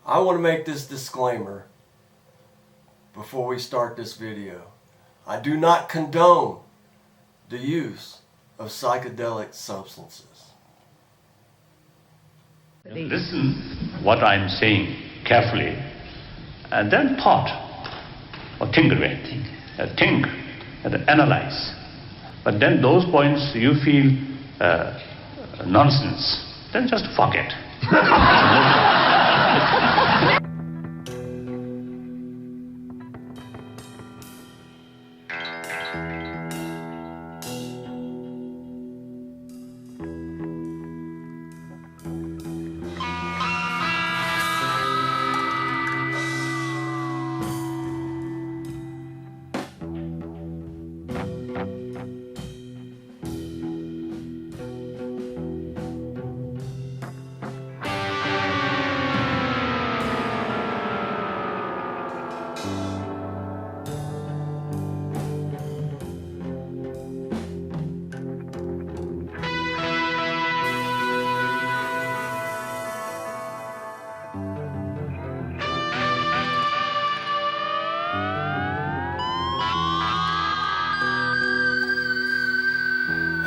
I want to make this disclaimer before we start this video. I do not condone the use of psychedelic substances. Listen what I'm saying carefully, and then thought, or think of it. Think and analyze. But then those points you feel nonsense, then just forget.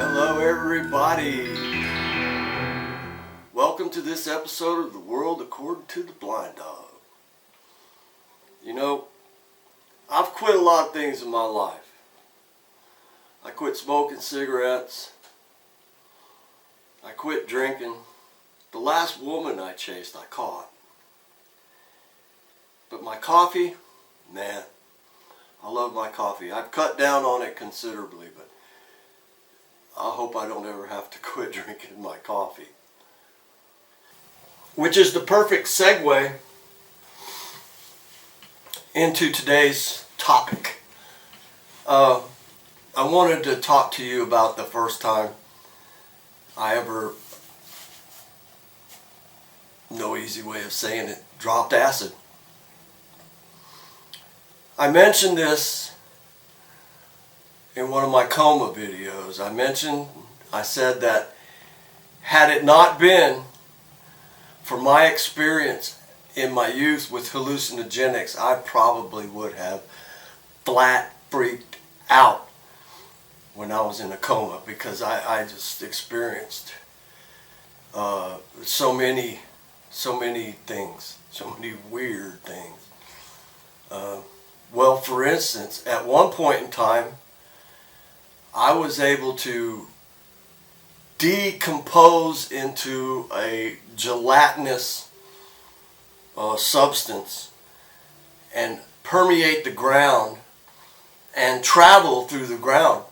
Hello everybody! Welcome to this episode of The World According to the Blind Dog. You know, I've quit a lot of things in my life. I quit smoking cigarettes. I quit drinking. The last woman I chased, I caught. But my coffee, man, I love my coffee. I've cut down on it considerably, but I hope I don't ever have to quit drinking my coffee. Which is the perfect segue into today's topic. I wanted to talk to you about the first time I ever, no easy way of saying it, dropped acid. I mentioned this in one of my coma videos. I said that had it not been for my experience in my youth with hallucinogenics, I probably would have flat freaked out when I was in a coma, because I just experienced so many things, so many weird things. Well, for instance, at one point in time, I was able to decompose into a gelatinous substance and permeate the ground and travel through the ground.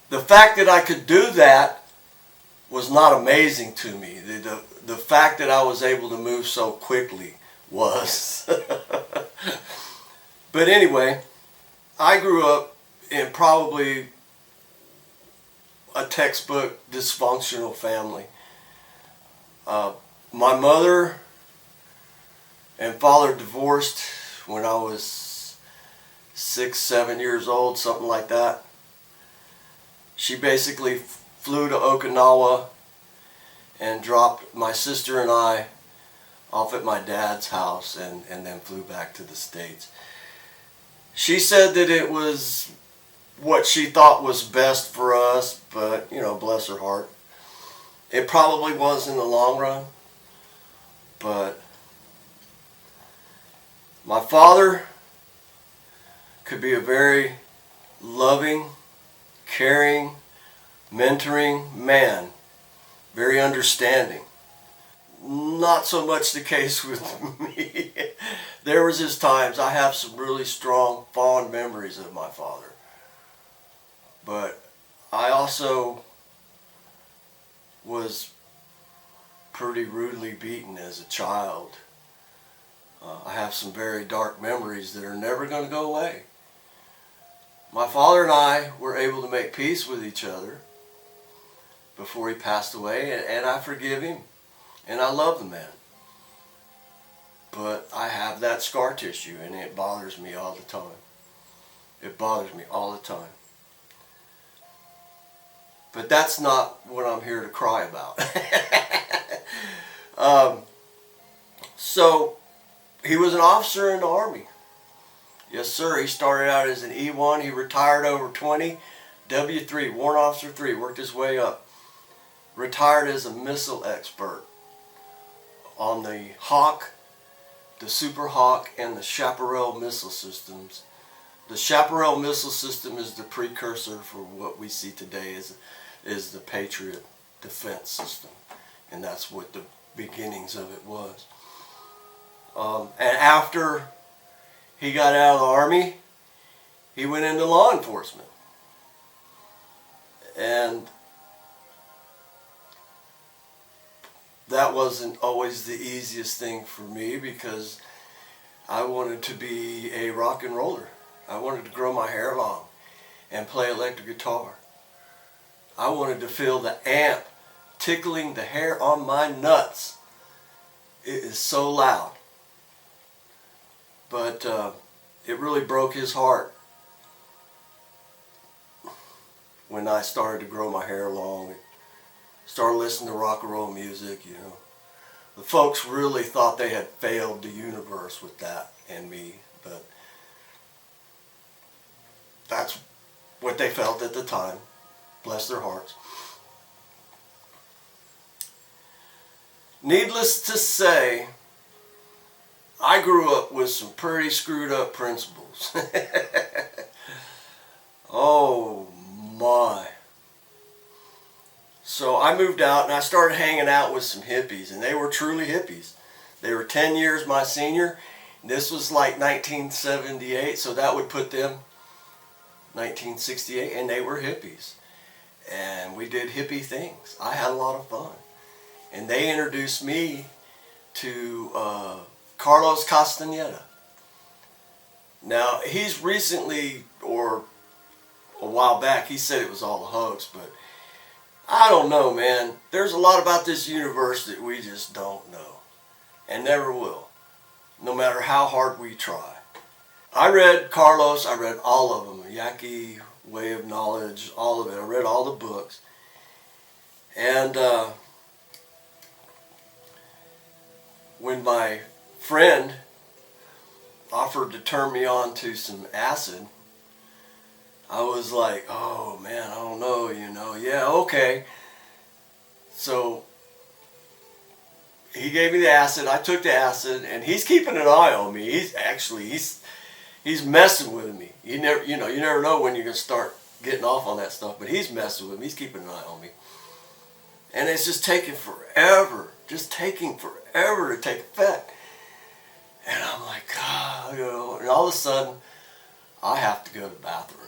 The fact that I could do that was not amazing to me. The fact that I was able to move so quickly was. But anyway, I grew up in probably a textbook dysfunctional family. My mother and father divorced when I was 6, 7 years old, something like that. She basically flew to Okinawa and dropped my sister and I off at my dad's house and then flew back to the States. She said that it was what she thought was best for us, but, you know, bless her heart. It probably was in the long run, but my father could be a very loving, caring, mentoring man, very understanding. Not so much the case with me. There was his times. I have some really strong, fond memories of my father. But I also was pretty rudely beaten as a child. I have some very dark memories that are never going to go away. My father and I were able to make peace with each other before he passed away, and I forgive him, and I love the man. But I have that scar tissue, and it bothers me all the time. It bothers me all the time. But that's not what I'm here to cry about. So he was an officer in the Army. Yes, sir. He started out as an E1. He retired over 20. W3, Warrant Officer 3, worked his way up. Retired as a missile expert on the Hawk, the Super Hawk, and the Chaparral missile systems. The Chaparral missile system is the precursor for what we see today is the Patriot defense system. And that's what the beginnings of it was. And after he got out of the Army, he went into law enforcement. And that wasn't always the easiest thing for me because I wanted to be a rock and roller. I wanted to grow my hair long and play electric guitar. I wanted to feel the amp tickling the hair on my nuts. It is so loud. But it really broke his heart when I started to grow my hair long and started listening to rock and roll music, you know. The folks really thought they had failed the universe with that and me, but that's what they felt at the time. Bless their hearts. Needless to say, I grew up with some pretty screwed up principles. Oh my. So I moved out and I started hanging out with some hippies, and they were truly hippies. They were 10 years my senior. This was like 1978, so that would put them 1968, and they were hippies. And we did hippie things. I had a lot of fun. And they introduced me to Carlos Castaneda. Now, he's recently, or a while back, he said it was all a hoax, but I don't know, man. There's a lot about this universe that we just don't know, and never will, no matter how hard we try. I read Carlos, I read all of them, Yaqui Way of Knowledge, all of it. I read all the books. And when my friend offered to turn me on to some acid, I was like, oh man, I don't know, you know, yeah, okay. So he gave me the acid, I took the acid, and he's keeping an eye on me. He's messing with me. You never know when you're gonna start getting off on that stuff, but he's messing with me, he's keeping an eye on me. And it's just taking forever, to take effect. And I'm like, God, you know, and all of a sudden, I have to go to the bathroom.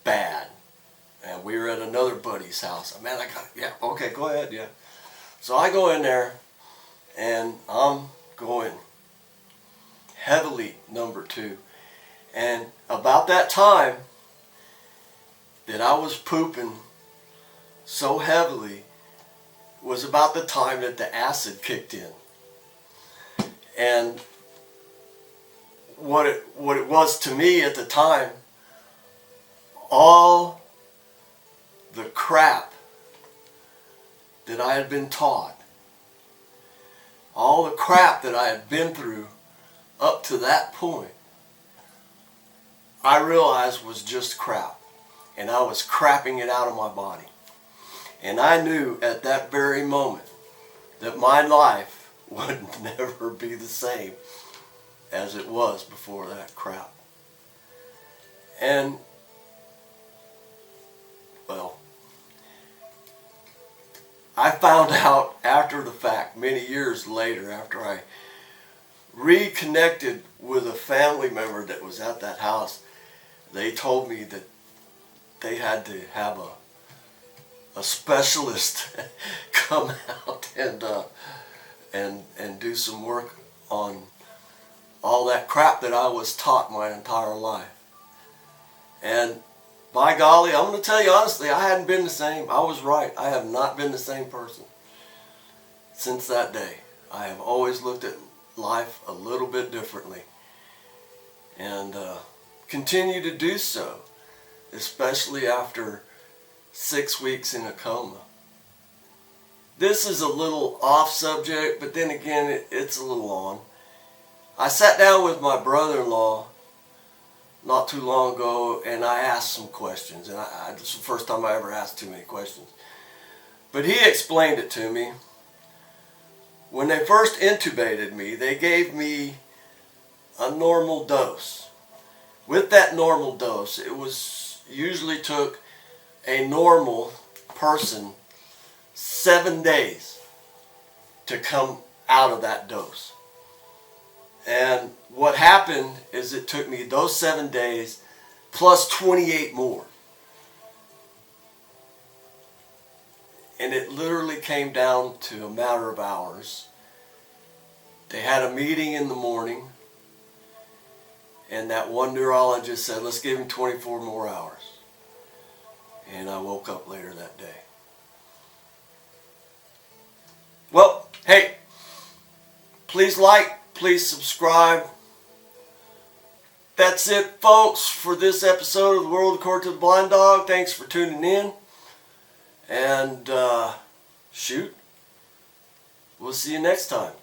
Bad. And we were at another buddy's house. Man, yeah, okay, go ahead, yeah. So I go in there, and I'm going heavily number 2. And about that time that I was pooping so heavily was about the time that the acid kicked in. And what it was to me at the time, all the crap that I had been taught, all the crap that I had been through up to that point, I realized was just crap. And I was crapping it out of my body. And I knew at that very moment that my life would never be the same as it was before that crap. And, well, I found out after the fact, many years later, after I reconnected with a family member that was at that house. They told me that they had to have a specialist come out and do some work on all that crap that I was taught my entire life. And by golly, I'm going to tell you honestly, I hadn't been the same. I was right. I have not been the same person since that day. I have always looked at life a little bit differently, and continue to do so, especially after 6 weeks in a coma. This is a little off subject, but then again, it's a little on. I sat down with my brother-in-law not too long ago, and I asked some questions. And this is the first time I ever asked too many questions. But he explained it to me. When they first intubated me, they gave me a normal dose. With that normal dose, it was usually took a normal person 7 days to come out of that dose. And what happened is it took me those 7 days plus 28 more. And it literally came down to a matter of hours. They had a meeting in the morning, and that one neurologist said, let's give him 24 more hours. And I woke up later that day. Well, hey, please like, please subscribe. That's it, folks, for this episode of The World According to the Blind Dog. Thanks for tuning in. And, shoot, we'll see you next time.